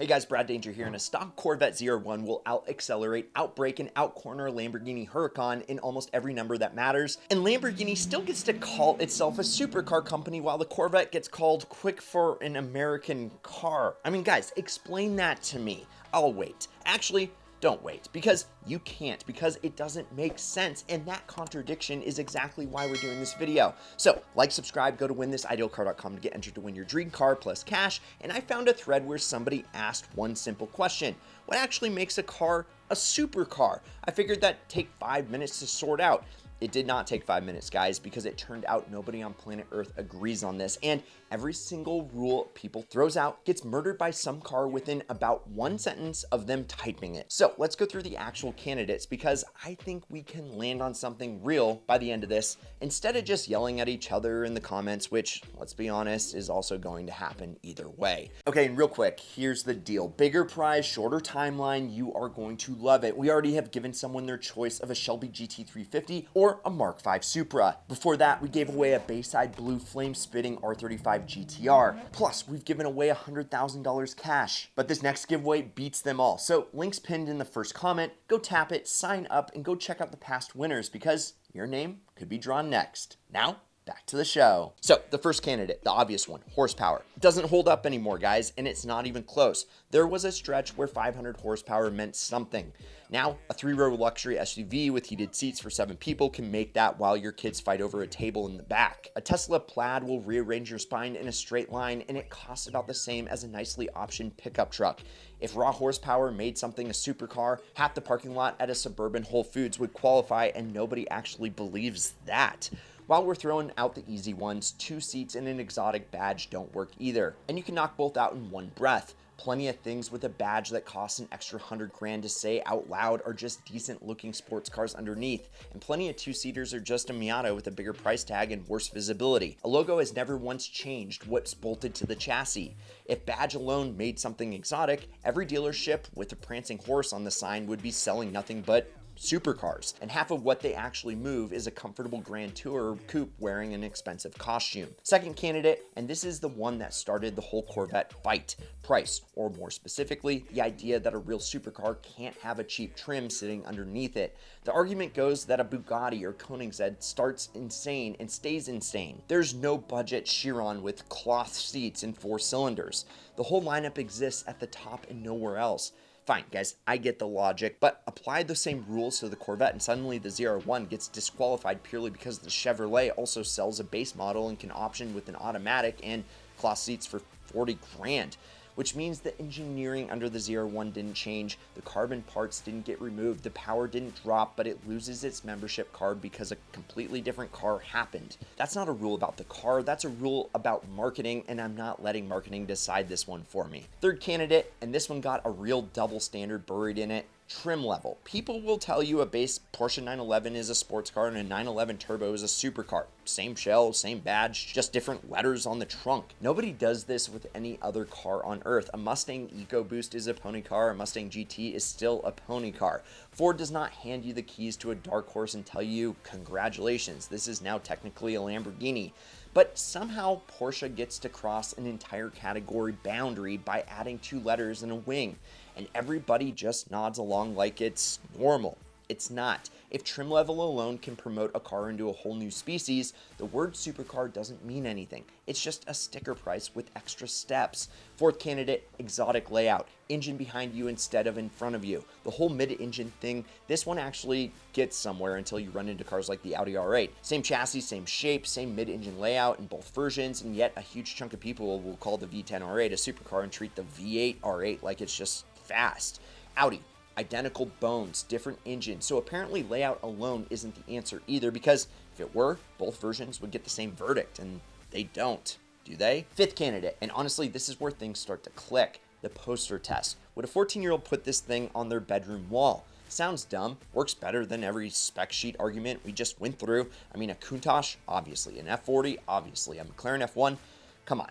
Hey guys, Brad Danger here, and a stock Corvette ZR1 will out-accelerate, out-brake, and out-corner a Lamborghini Huracán in almost every number that matters, and Lamborghini still gets to call itself a supercar company while the Corvette gets called quick for an American car. I mean, guys, explain that to me. I'll wait. Actually, don't wait, because you can't, because it doesn't make sense, and that contradiction is exactly why we're doing this video. So, like, subscribe, go to winthisIdealCar.com to get entered to win your dream car plus cash, and I found a thread where somebody asked one simple question: what actually makes a car a supercar? I figured that'd take 5 minutes to sort out. It did not take 5 minutes, guys, because it turned out nobody on planet Earth agrees on this, and every single rule people throws out gets murdered by some car within about one sentence of them typing it. So let's go through the actual candidates, because I think we can land on something real by the end of this, instead of just yelling at each other in the comments, which, let's be honest, is also going to happen either way. Okay, and real quick, here's the deal. Bigger prize, shorter timeline, you are going to love it. We already have given someone their choice of a Shelby GT350 or a Mark V Supra. Before that, we gave away a Bayside Blue flame-spitting R35 GT-R. Plus, we've given away $100,000 cash. But this next giveaway beats them all. So, links pinned in the first comment. Go tap it, sign up, and go check out the past winners, because your name could be drawn next. Now, back to the show. So, the first candidate, the obvious one, horsepower. It doesn't hold up anymore, guys, and it's not even close. There was a stretch where 500 horsepower meant something. Now, a 3-row luxury SUV with heated seats for 7 people can make that while your kids fight over a table in the back. A Tesla Plaid will rearrange your spine in a straight line, and it costs about the same as a nicely optioned pickup truck. If raw horsepower made something a supercar, half the parking lot at a suburban Whole Foods would qualify, and nobody actually believes that. While we're throwing out the easy ones, 2 seats and an exotic badge don't work either. And you can knock both out in one breath. Plenty of things with a badge that costs an extra $100 grand to say out loud are just decent looking sports cars underneath. And plenty of 2-seaters are just a Miata with a bigger price tag and worse visibility. A logo has never once changed what's bolted to the chassis. If badge alone made something exotic, every dealership with a prancing horse on the sign would be selling nothing but supercars, and half of what they actually move is a comfortable Grand Tourer coupe wearing an expensive costume. Second candidate, and this is the one that started the whole Corvette fight: price, or more specifically, the idea that a real supercar can't have a cheap trim sitting underneath it. The argument goes that a Bugatti or Koenigsegg starts insane and stays insane. There's no budget Chiron with cloth seats and 4 cylinders. The whole lineup exists at the top and nowhere else. Fine, guys, I get the logic, but apply the same rules to the Corvette and suddenly the ZR1 gets disqualified purely because the Chevrolet also sells a base model and can option with an automatic and cloth seats for 40 grand. Which means the engineering under the ZR1 didn't change, the carbon parts didn't get removed, the power didn't drop, but it loses its membership card because a completely different car happened. That's not a rule about the car, that's a rule about marketing, and I'm not letting marketing decide this one for me. Third candidate, and this one got a real double standard buried in it: trim level. People will tell you a base Porsche 911 is a sports car and a 911 Turbo is a supercar. Same shell, same badge, just different letters on the trunk. Nobody does this with any other car on earth. A Mustang EcoBoost is a pony car, a Mustang GT is still a pony car. Ford does not hand you the keys to a dark horse and tell you, congratulations, this is now technically a Lamborghini. But somehow Porsche gets to cross an entire category boundary by adding 2 letters and a wing, and everybody just nods along like it's normal. It's not. If trim level alone can promote a car into a whole new species, the word supercar doesn't mean anything. It's just a sticker price with extra steps. Fourth candidate, exotic layout. Engine behind you instead of in front of you. The whole mid-engine thing, this one actually gets somewhere until you run into cars like the Audi R8. Same chassis, same shape, same mid-engine layout in both versions, and yet a huge chunk of people will call the V10 R8 a supercar and treat the V8 R8 like it's just fast. Audi, identical bones, different engine. So apparently layout alone isn't the answer either, because if it were, both versions would get the same verdict, and they don't, do they? Fifth candidate, and honestly this is where things start to click: the poster test. Would a 14-year-old put this thing on their bedroom wall? Sounds dumb, works better than every spec sheet argument we just went through. I mean, a Countach, obviously, an F40, obviously, a McLaren F1, come on.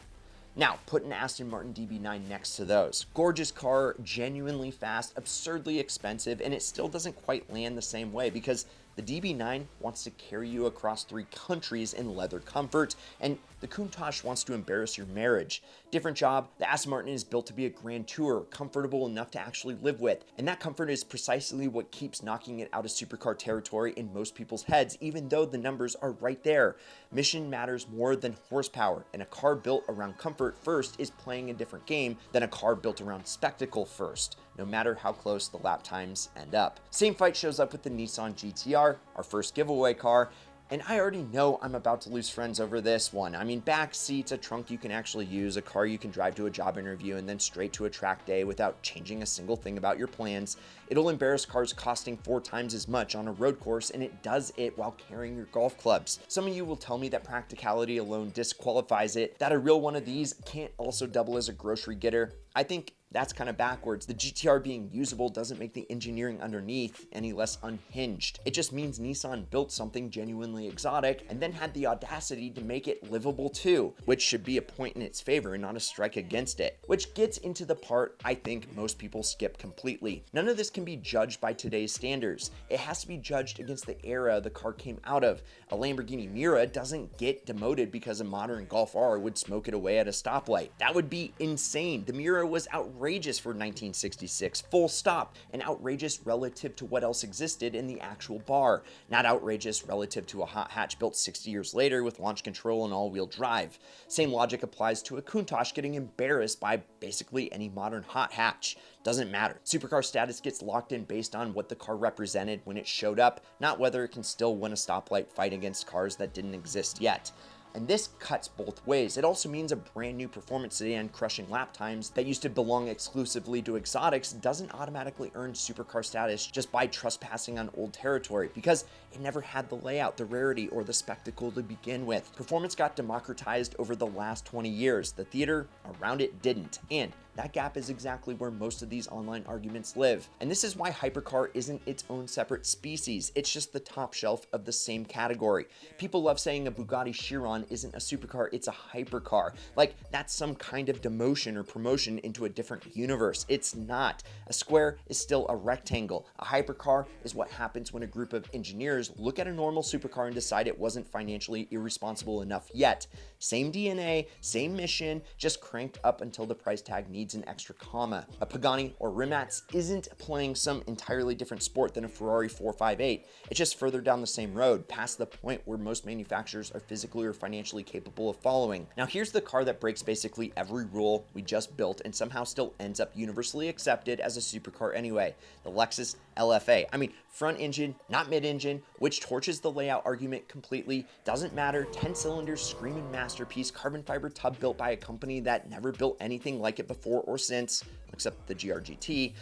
Now, put an Aston Martin DB9 next to those. Gorgeous car, genuinely fast, absurdly expensive, and it still doesn't quite land the same way because the DB9 wants to carry you across 3 countries in leather comfort, and The Countach wants to embarrass your marriage. Different job, the Aston Martin is built to be a grand tour, comfortable enough to actually live with. And that comfort is precisely what keeps knocking it out of supercar territory in most people's heads, even though the numbers are right there. Mission matters more than horsepower, and a car built around comfort first is playing a different game than a car built around spectacle first, no matter how close the lap times end up. Same fight shows up with the Nissan GT-R, our first giveaway car. And I already know I'm about to lose friends over this one. I mean, back seats, a trunk you can actually use, a car you can drive to a job interview and then straight to a track day without changing a single thing about your plans. It'll embarrass cars costing 4 times as much on a road course, and it does it while carrying your golf clubs. Some of you will tell me that practicality alone disqualifies it, that a real one of these can't also double as a grocery getter. I think that's kind of backwards. The GT-R being usable doesn't make the engineering underneath any less unhinged. It just means Nissan built something genuinely exotic and then had the audacity to make it livable too, which should be a point in its favor and not a strike against it. Which gets into the part I think most people skip completely. None of this can be judged by today's standards. It has to be judged against the era the car came out of. A Lamborghini Miura doesn't get demoted because a modern Golf R would smoke it away at a stoplight. That would be insane. The Miura was outrageous for 1966, full stop, and outrageous relative to what else existed in the actual bar, not outrageous relative to a hot hatch built 60 years later with launch control and all-wheel drive. Same logic applies to a Countach getting embarrassed by basically any modern hot hatch. Doesn't matter. Supercar status gets locked in based on what the car represented when it showed up, not whether it can still win a stoplight fight against cars that didn't exist yet. And this cuts both ways. It also means a brand new performance sedan crushing lap times that used to belong exclusively to exotics doesn't automatically earn supercar status just by trespassing on old territory, because it never had the layout, the rarity, or the spectacle to begin with. Performance got democratized over the last 20 years. The theater around it didn't. And that gap is exactly where most of these online arguments live. And this is why hypercar isn't its own separate species. It's just the top shelf of the same category. People love saying a Bugatti Chiron isn't a supercar, it's a hypercar. Like that's some kind of demotion or promotion into a different universe. It's not. A square is still a rectangle. A hypercar is what happens when a group of engineers look at a normal supercar and decide it wasn't financially irresponsible enough yet. Same DNA, same mission, just cranked up until the price tag needs an extra comma. A Pagani or Rimac isn't playing some entirely different sport than a Ferrari 458. It's just further down the same road, past the point where most manufacturers are physically or financially capable of following. Now here's the car that breaks basically every rule we just built and somehow still ends up universally accepted as a supercar anyway. The Lexus LFA. I mean, front engine, not mid-engine, which torches the layout argument completely. Doesn't matter. 10 cylinders, screaming masterpiece, carbon fiber tub built by a company that never built anything like it before or since, except the GRGT.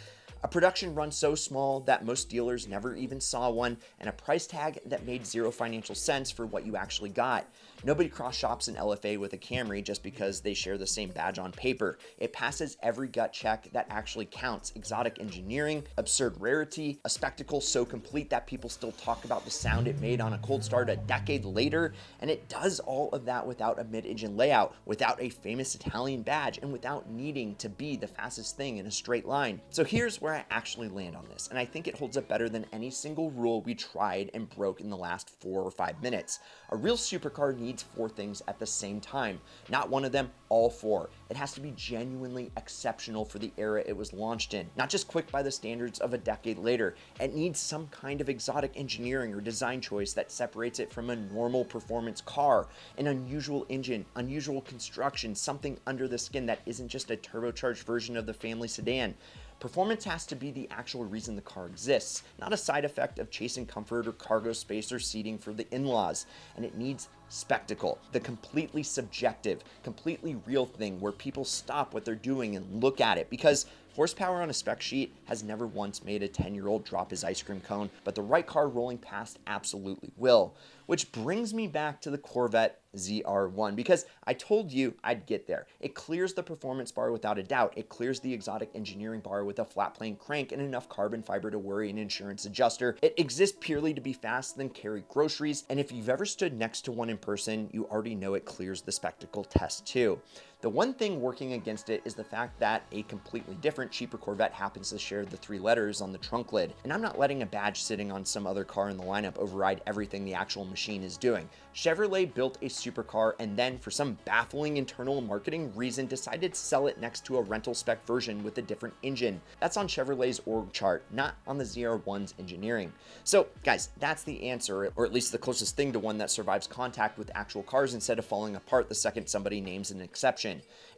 A production run so small that most dealers never even saw one, and a price tag that made zero financial sense for what you actually got. Nobody cross-shops an LFA with a Camry just because they share the same badge on paper. It passes every gut check that actually counts. Exotic engineering, absurd rarity, a spectacle so complete that people still talk about the sound it made on a cold start a decade later, and it does all of that without a mid-engine layout, without a famous Italian badge, and without needing to be the fastest thing in a straight line. So here's where I actually land on this, and I think it holds up better than any single rule we tried and broke in the last 4 or 5 minutes. A real supercar needs 4 things at the same time. Not one of them, all 4. It has to be genuinely exceptional for the era it was launched in, not just quick by the standards of a decade later. It needs some kind of exotic engineering or design choice that separates it from a normal performance car, an unusual engine, unusual construction, something under the skin that isn't just a turbocharged version of the family sedan. Performance has to be the actual reason the car exists, not a side effect of chasing comfort or cargo space or seating for the in-laws. And it needs spectacle, the completely subjective, completely real thing where people stop what they're doing and look at it, because horsepower on a spec sheet has never once made a 10-year-old drop his ice cream cone, but the right car rolling past absolutely will. Which brings me back to the Corvette ZR1, because I told you I'd get there. It clears the performance bar without a doubt. It clears the exotic engineering bar with a flat plane crank and enough carbon fiber to worry an insurance adjuster. It exists purely to be fast, then carry groceries, and if you've ever stood next to one in person, you already know it clears the spectacle test too. The one thing working against it is the fact that a completely different, cheaper Corvette happens to share the 3 letters on the trunk lid, and I'm not letting a badge sitting on some other car in the lineup override everything the actual machine is doing. Chevrolet built a supercar and then, for some baffling internal marketing reason, decided to sell it next to a rental spec version with a different engine. That's on Chevrolet's org chart, not on the ZR1's engineering. So guys, that's the answer, or at least the closest thing to one that survives contact with actual cars instead of falling apart the second somebody names an exception.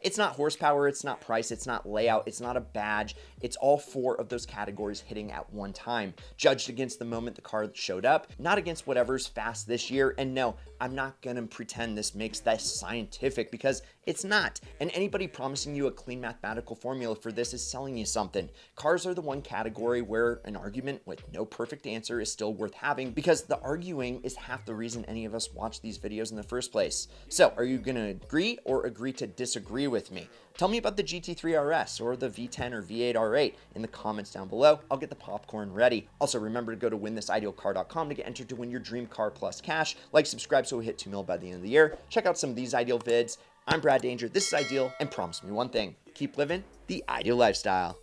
It's not horsepower, it's not price, it's not layout, it's not a badge, it's all 4 of those categories hitting at one time, judged against the moment the car showed up, not against whatever's fast this year. And no, I'm not gonna pretend this makes that scientific, because it's not. And anybody promising you a clean mathematical formula for this is selling you something. Cars are the one category where an argument with no perfect answer is still worth having, because the arguing is half the reason any of us watch these videos in the first place. So are you gonna agree or agree to disagree with me? Tell me about the GT3 RS or the V10 or V8 R8 in the comments down below. I'll get the popcorn ready. Also, remember to go to winthisIdealcar.com to get entered to win your dream car plus cash. Like, subscribe so we hit 2 mil by the end of the year. Check out some of these Ideal vids. I'm Brad Danger, this is Ideal, and promise me one thing: keep living the ideal lifestyle.